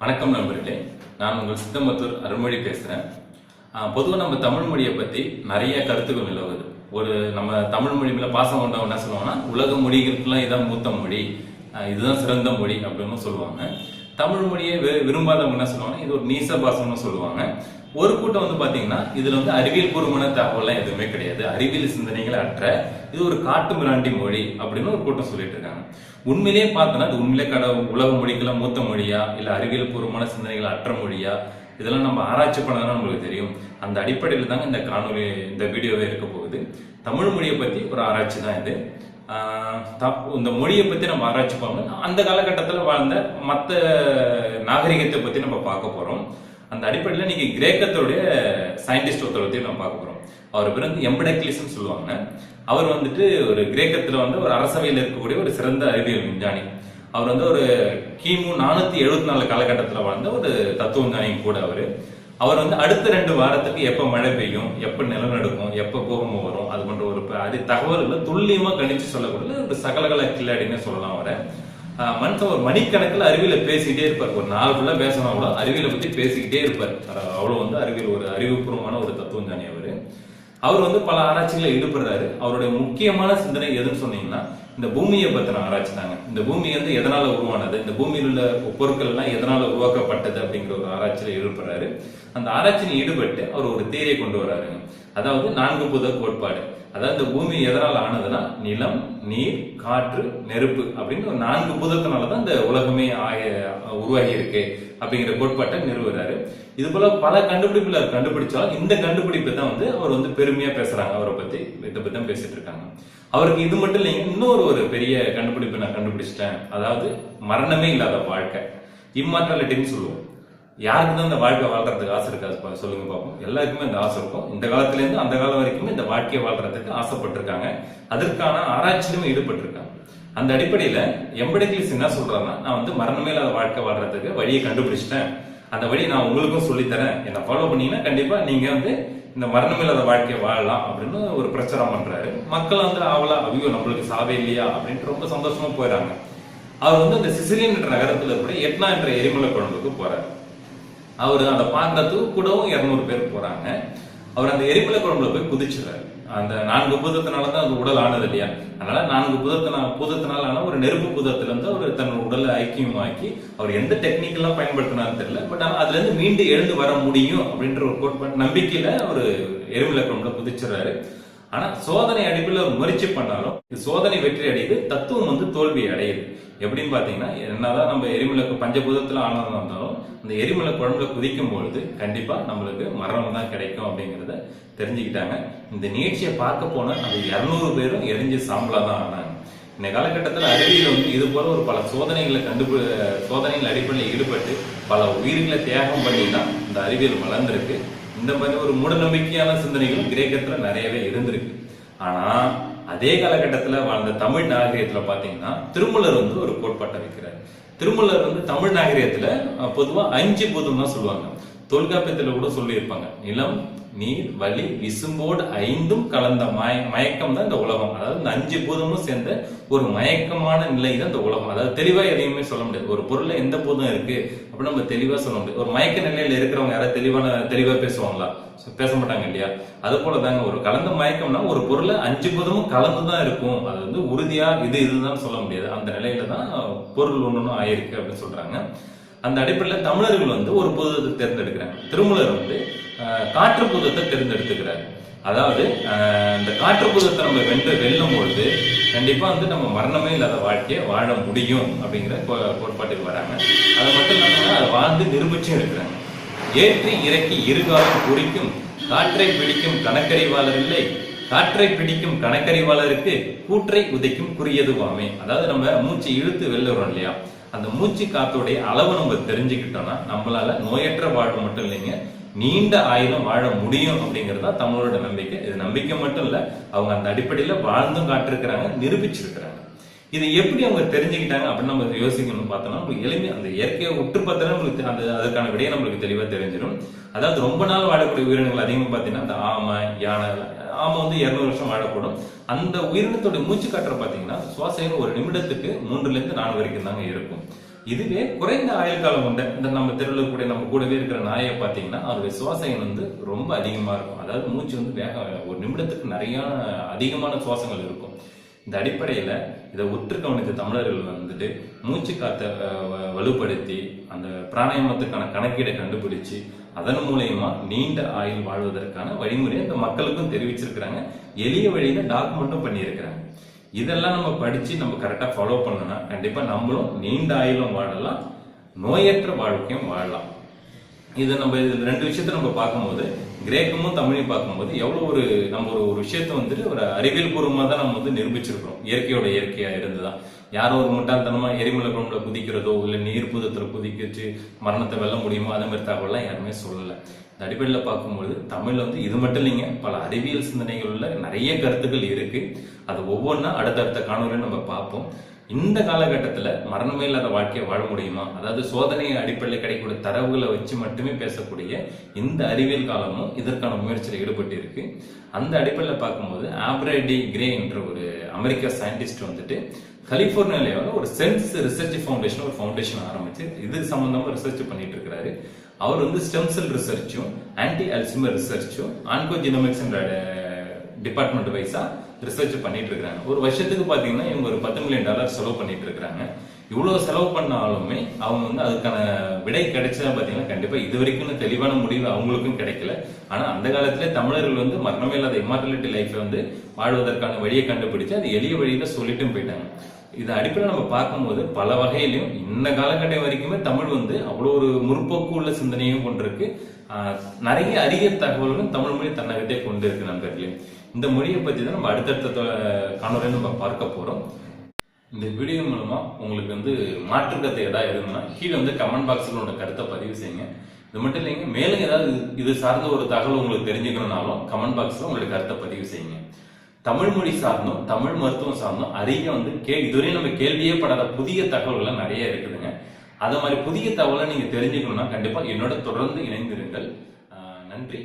வணக்கம் நண்பர்களே, நான் உங்கள் சித்தம்பத்தூர் அருள்மொழி பேசுகிறேன். பொதுவாக நம்ம தமிழ் மொழியை பற்றி நிறைய கருத்துக்கள் நிலவுது. நம்ம தமிழ் மொழி மேலே பாசம் கொண்டவங்க என்ன சொல்லுவாங்கன்னா, உலக மொழிகளுக்கெல்லாம் இதான் மூத்த மொழி, இதுதான் சிறந்த மொழி அப்படின்னு சொல்லுவாங்க. தமிழ் மொழியை விரும்பாதவங்க என்ன சொல்லுவாங்கன்னா, இது ஒரு நீச பாசம்னு சொல்லுவாங்க. ஒரு கூட்டம் பார்த்தீங்கன்னா, இதுல அறிவியல் பூர்வமான தகவல்லாம் எதுவுமே கிடையாது, அறிவியல் சிந்தனைகளை அற்ற இது ஒரு காட்டு மிராண்டி மொழி அப்படின்னு ஒரு கூட்டம் சொல்லிட்டு இருக்காங்க. உண்மையிலேயே பார்த்தோன்னா அது உண்மையிலே உலக மொழிக்கெல்லாம் மூத்த மொழியா இல்ல அறிவியல் பூர்வமான சிந்தனைகள் அற்ற மொழியா, இதெல்லாம் நம்ம ஆராய்ச்சி பண்ணதான் நம்மளுக்கு தெரியும். அந்த அடிப்படையில் தாங்க இந்த காணொலி இந்த வீடியோவே இருக்க போகுது. தமிழ் மொழியை பத்தி ஒரு ஆராய்ச்சி தான் இது. இந்த மொழியை பத்தி நம்ம ஆராய்ச்சி பண்ணணும். அந்த காலகட்டத்தில் வாழ்ந்த மற்ற நாகரிகத்தை பத்தி நம்ம பார்க்க போறோம். அந்த அடிப்படையில் இன்னைக்கு கிரேக்கத்தோடைய சயின்டிஸ்ட் ஒருத்தர் நம்ம பார்க்க போறோம். அவர் பேர் எம்படக்லிஸ்ன்னு சொல்லுவாங்க. அவர் ஒரு கிரேக்கத்துல ஒரு அரசவையில் இருக்கக்கூடிய ஒரு சிறந்த அறிவியல் விஞ்ஞானி. அவர் ஒரு கிமு 474 காலகட்டத்தில் வாழ்ந்த ஒரு தத்துவ விஞ்ஞானியும் கூட. அவர் அடுத்த 2 வாரத்துக்கு எப்ப மழை பெய்யும், எப்ப நிலநடுக்கும், எப்ப பூகம்பம் வரும், அது போன்ற ஒரு தகவல்களை துல்லியமா கணிச்சு சொல்லக்கூடிய ஒரு சகலகல கில்லாடின்னு சொல்லலாம். மனுஷன் ஒரு மணிக்கணக்கில் அறிவியல பேசிக்கிட்டே இருப்பார். ஒரு நாள் ஃபுல்லா பேசணும், அவ்வளோ அறிவியலை பத்தி பேசிக்கிட்டே இருப்பார். அவ்வளவு அறிவியல் ஒரு அறிவுபூர்வமான ஒரு தத்துவ ஞானி. அவர் பல ஆராய்ச்சிகளை ஈடுபடுறாரு. அவருடைய முக்கியமான சிந்தனை எதுன்னு சொன்னீங்கன்னா, இந்த பூமியை பத்தின ஆராய்ச்சி தாங்க. இந்த பூமி எதனால உருவானது, இந்த பூமியில் உள்ள பொருட்கள் எல்லாம் எதனால உருவாக்கப்பட்டது அப்படிங்கிற ஒரு ஆராய்ச்சியில ஈடுபடுறாரு. அந்த ஆராய்ச்சியில் ஈடுபட்டு அவர் ஒரு தேரியை கொண்டு வர்றாருங்க. அதாவது 4 புத கோட்பாடு. அதாவது இந்த பூமி எதனால ஆனதுன்னா, நிலம், நீர், காற்று, நெருப்பு அப்படின்னு ஒரு 4 பூதத்தினாலதான் இந்த உலகமே உருவாகி இருக்கு அப்படிங்கிற கோட்பாட்டை நிறுவுறாரு. இது போல பல கண்டுபிடிப்புல கண்டுபிடிச்சாலும் இந்த கண்டுபிடிப்பை தான் அவர் பெருமையா பேசுறாங்க. அவரை பத்தி இதை பத்தி தான் பேசிட்டு இருக்காங்க. அவருக்கு இது மட்டும் இல்லைங்க, இன்னொரு ஒரு பெரிய கண்டுபிடிப்பு நான் கண்டுபிடிச்சிட்டேன். அதாவது மரணமே இல்லாத வாழ்க்கை, இம்மார்டாலிட்டின்னு சொல்லுவோம். யாருக்கு தான் இந்த வாழ்க்கை வாழ்றதுக்கு ஆசை இருக்காது சொல்லுங்க பார்ப்போம். எல்லாருக்குமே இந்த ஆசை இருக்கும். இந்த காலத்துல இருந்து அந்த காலம் வரைக்குமே இந்த வாழ்க்கையை வாழ்றதுக்கு ஆசைப்பட்டிருக்காங்க. அதற்கான ஆராய்ச்சியிலுமே ஈடுபட்டிருக்காங்க. அந்த அடிப்படையில எம்படக்லிஸ் என்ன சொல்றாருன்னா, நான் மரணமே இல்லாத வாழ்க்கை வாழ்றதுக்கு வழியை கண்டுபிடிச்சிட்டேன். அந்த வழி நான் உங்களுக்கும் சொல்லித்தரேன். என்ன ஃபாலோ பண்ணீங்கன்னா கண்டிப்பா நீங்க இந்த மரணமில்லாத வாழ்க்கையை வாழலாம் அப்படின்னு ஒரு பிரச்சாரம் பண்றாரு. மக்கள் ஆவலா ஐயோ நம்மளுக்கு சாவே இல்லையா அப்படின்ட்டு ரொம்ப சந்தோஷமா போயிடறாங்க. அவர் அந்த சிசிலியன் என்ற நகரத்துல கூட எட்னா என்ற எரிமலை குழம்புக்கு போறாரு. அவர் அதை பார்க்கறதுக்கு கூடவும் 200 பேர் போறாங்க. அவர் அந்த எரிமலை குழம்புல போய் குதிச்சுறாரு. அந்த 4 பூதத்தினாலதான் அது உடல் ஆனது இல்லையா, அதனால 4 பூதத்தினால ஆன ஒரு நெருப்பு பூதத்துல இருந்து அவர் தன் உடலை ஐக்கியமாக்கி அவர் எந்த டெக்னிக்கெல்லாம் பயன்படுத்தினான்னு தெரியல. பட் ஆனா அதுல இருந்து மீண்டு எழுந்து வர முடியும் அப்படின்ற ஒரு கோட்பாடு நம்பிக்கையில ஒரு எரிமலை குழம்புல குதிச்சுறாரு. ஆனா சோதனை அடிப்பில் முயற்சி பண்ணாலும் சோதனை வெற்றி அடையுது, தத்துவம் தோல்வி அடையுது. எப்படின்னு பாத்தீங்கன்னா, என்னதான் நம்ம எரிமலைக்கு பஞ்சபூதத்துல ஆனதா இருந்தாலும் அந்த எரிமலை குழம்புல குதிக்கும் பொழுது கண்டிப்பா நம்மளுக்கு மரணம் தான் கிடைக்கும் அப்படிங்கிறத தெரிஞ்சுக்கிட்டாங்க. இந்த நிகழ்ச்சியை பார்க்க போன அந்த 200 பேரும் எரிஞ்சு சாம்பலா தான் ஆனாங்க. இந்த காலகட்டத்தில் அறிவியல் இது போல ஒரு பல சோதனைகள் அடிப்படையில் ஈடுபட்டு பல உயிர்களை தியாகம் பண்ணி தான் இந்த அறிவியல் வளர்ந்திருக்கு. இந்த மாதிரி ஒரு மூட நம்பிக்கையான சிந்தனைகளும் கிரேக்கத்துல நிறையவே இருந்திருக்கு. ஆனா அதே காலகட்டத்துல வாழ்ந்த தமிழ் நாகரிகத்துல பாத்தீங்கன்னா, திருமூலர் ஒரு கோட்பாட்டை வைக்கிறார். திருமூலர் தமிழ் நாகரிகத்துல பொதுவா 5 பூதம் தான் சொல்லுவாங்க. தொல்காப்பியத்துல கூட சொல்லி இருப்பாங்க, நிலம், நீர், வலி, விசும்போடு 5ம் கலந்த மயக்கம் தான் இந்த உலகம். அதாவது இந்த 5 பூதமும் சேர்ந்த ஒரு மயக்கமான நிலை தான் இந்த உலகம். அதாவது தெளிவா எதையுமே சொல்ல முடியாது. ஒரு பொருள்ல எந்த பூதம் இருக்கு அப்படின்னு நம்ம தெளிவா சொல்ல முடியாது. ஒரு மயக்க நிலையில இருக்கிறவங்க யாராவது தெளிவா பேசுவாங்களா? பேச மாட்டாங்க இல்லையா? அது போலதாங்க ஒரு கலந்த மயக்கம்னா ஒரு பொருளை 5 பூதமும் கலந்துதான் இருக்கும். அது உறுதியா இதுதான் சொல்ல முடியாது. அந்த நிலையில தான் பொருள் ஒண்ணும் ஆயிருக்கு அப்படின்னு சொல்றாங்க. அந்த அடிப்படையில் தமிழர்கள் ஒரு பூதத்தை தேர்ந்தெடுக்கிறாங்க. திருமூலர் காற்று பூதத்தை தேர்ந்தெடுத்துக்கிறார். அதாவது இந்த காற்று பூதத்தை நம்ம வெல்லும் பொழுது கண்டிப்பா நம்ம மரணமே இல்லாத வாழ்க்கையை வாழ முடியும் அப்படிங்கிற கோட்பாட்டுக்கு வராங்க. அது மட்டும் இல்லாம அதை வாழ்ந்து நிரூபிச்சும் இருக்கிறாங்க. ஏற்றி இறக்கி இருகாலம் குறிக்கும் காற்றை பிடிக்கும் கணக்கறிவாளர் இல்லை, காற்றை பிடிக்கும் கணக்கறிவாளருக்கு கூற்றை உதைக்கும் குறியதுவாமே. அதாவது நம்ம மூச்சு இழுத்து வெளில இல்லையா, அந்த மூச்சு காத்தோடைய அளவு நம்ம தெரிஞ்சுக்கிட்டோம்னா நம்மளால நோயற்ற வாழ்வு மட்டும் இல்லைங்க, நீண்ட ஆயுதம் வாழ முடியும் அப்படிங்கறதா தமிழோட நம்பிக்கை. இது நம்பிக்கை மட்டும் இல்ல, அவங்க அந்த அடிப்படையில வாழ்ந்தும் காட்டிருக்கிறாங்க, நிரூபிச்சிருக்கிறாங்க. இதை எப்படி அவங்க தெரிஞ்சுக்கிட்டாங்க அப்படின்னு நம்ம யோசிக்கணும்னு பார்த்தோம்னா, உங்களுக்கு எளிமையா அந்த இயற்கையை உற்று பார்த்தா உங்களுக்கு அதற்கான விடையை நம்மளுக்கு தெளிவா தெரிஞ்சிடும். அதாவது ரொம்ப நாள் வாழக்கூடிய உயிரினங்கள் அதிகமா பார்த்தீங்கன்னா அந்த ஆமை, யானை. ஆமை 200 வருஷம் வாழக்கூடும். அந்த உயிரினத்தோட மூச்சு காற்றை பார்த்தீங்கன்னா சுவாசம் ஒரு நிமிடத்துக்கு 3 to 4 வரைக்கும் தாங்க இருக்கும். இதுவே குறைந்த ஆயுள் காலம் கொண்ட இந்த நம்ம தெருவில் கூட நம்ம கூடவே இருக்கிற நாயை பார்த்தீங்கன்னா அவருடைய சுவாச எண் வந்து ரொம்ப அதிகமா இருக்கும். அதாவது மூச்சு வந்து ஒரு நிமிடத்துக்கு நிறைய அதிகமான சுவாசங்கள் இருக்கும். இந்த அடிப்படையில இதை உற்று கவனித்த தமிழர்கள் வந்துட்டு மூச்சு காத்த வலுப்படுத்தி அந்த பிராணாயாமத்துக்கான கணக்கீடை கண்டுபிடிச்சு அதன் மூலயமா நீண்ட ஆயுள் வாழ்வதற்கான வழிமுறையை இந்த மக்களுக்கும் தெரிவிச்சிருக்கிறாங்க. எளிய வழியில டாக்குமெண்ட்டும் பண்ணியிருக்கிறாங்க. இதெல்லாம் நம்ம படிச்சு நம்ம கரெக்டா ஃபாலோ பண்ணோம்னா கண்டிப்பா நம்மளும் நீண்ட ஆயுளும் வாழலாம், நோயற்ற வாழ்க்கையும் வாழலாம். இது நம்ம இது ரெண்டு விஷயத்த நம்ம பார்க்கும்போது கிரேக்கமும் தமிழையும் பார்க்கும்போது எவ்வளவு நம்ம ஒரு விஷயத்த வந்துட்டு ஒரு அறிவியல் பூர்வமா தான் நம்ம வந்து நிரூபிச்சிருக்கிறோம். இயற்கையோட இயற்கையா இருந்துதான். யாரோ ஒரு முட்டாள்தனமா எரிமலை குழம்புல குதிக்கிறதோ இல்ல நீர் புதத்துல குதிக்கிச்சு மரணத்தை வெல்ல முடியுமோ அதே மாதிரி தகவலாம் யாருமே சொல்லல. இந்த அடிப்படையில் பார்க்கும்போது தமிழ்ல வந்து இது மட்டும் இல்லைங்க, பல அறிவியல் சிந்தனைகள் உள்ள நிறைய கருத்துக்கள் இருக்கு. அது ஒவ்வொன்றா அடுத்தடுத்த காணொலியில் நம்ம பார்ப்போம். இந்த காலகட்டத்தில் மரணமே இல்லாத வாழ்க்கையை வாழ முடியுமா, அதாவது சோதனை அடிப்படையில் கிடைக்கக்கூடிய தரவுகளை வச்சு மட்டுமே பேசக்கூடிய இந்த அறிவியல் காலமும் இதற்கான முயற்சியில் ஈடுபட்டு இருக்கு. அந்த அடிப்படையில் பார்க்கும்போது ஆப்ரடி கிரே என்ற ஒரு அமெரிக்க சயின்டிஸ்ட் வந்துட்டு கலிபோர்னியாவில் ஒரு சென்ஸ் ரிசர்ச் ஃபவுண்டேஷன் ஒரு ஃபவுண்டேஷன் ஆரம்பிச்சு இது சம்பந்தமா ரிசர்ச் பண்ணிட்டு இருக்கிறாரு. அவர் வந்து ஸ்டெம் செல் ரிசர்ச்சும் ஆன்டி அல்சைமர் ரிசர்ச்சும் ஆன்கோஜெனோமிக்ஸ் என்ற டிபார்ட்மெண்ட் வைஸா ரிசர்ச் பண்ணிட்டு இருக்காங்க. ஒரு வருஷத்துக்கு பாத்தீங்கன்னா இவங்க ஒரு $10 மில்லியன் செலவு பண்ணிட்டு இருக்காங்க. இவ்வளவு செலவு பண்ணாலுமே அவங்க வந்து அதுக்கான விடை கிடைச்சதா பாத்தீங்கன்னா கண்டிப்பா இது வரைக்கும் தெளிவான முடிவு அவங்களுக்கும் கிடைக்கல. ஆனா அந்த காலத்திலே தமிழர்கள் வந்து மரணமே இல்லாத இம்மார்டாலிட்டி லைஃப் வந்து வாழ்வதற்கான வழியை கண்டுபிடிச்சு அது எளிய வழியில சொல்லிட்டும் போயிட்டாங்க. இது அடிப்படையில் நம்ம பார்க்கும்போது பல வகையிலையும் இந்த காலகட்டம் வரைக்குமே தமிழ் வந்து அவ்வளோ ஒரு முற்போக்கு உள்ள சிந்தனையும் கொண்டிருக்கு. நிறைய அரிய தகவல்களும் தமிழ் மொழி தன்னகத்தே கொண்டு இருக்கு நண்பர்களே. இந்த மொழியை பத்தி தான் நம்ம அடுத்தடுத்த காணொலியில் நம்ம பார்க்க போறோம். இந்த வீடியோ மூலமா உங்களுக்கு வந்து மாற்று கருத்து ஏதாவது இருந்ததுன்னா கீழே வந்து கமெண்ட் பாக்ஸ்ல உங்களோட கருத்தை பதிவு செய்யுங்க. இது மட்டும் இல்லைங்க, மேலும் ஏதாவது இது சார்ந்த ஒரு தகவல் உங்களுக்கு தெரிஞ்சுக்கணும்னாலும் கமெண்ட் பாக்ஸ்ல உங்களுடைய கருத்தை பதிவு செய்யுங்க. தமிழ் மொழி சார்ந்தும் தமிழ் மருத்துவம் சார்ந்தும் அறிய வந்து இதுவரையும் நம்ம கேள்வியே படாத புதிய தகவல்கள் நிறைய இருக்குதுங்க. அத மாதிரி புதிய தகவலை நீங்க தெரிஞ்சுக்கணும்னா கண்டிப்பா என்னோட தொடர்ந்து இணைந்திருங்கள். நன்றி.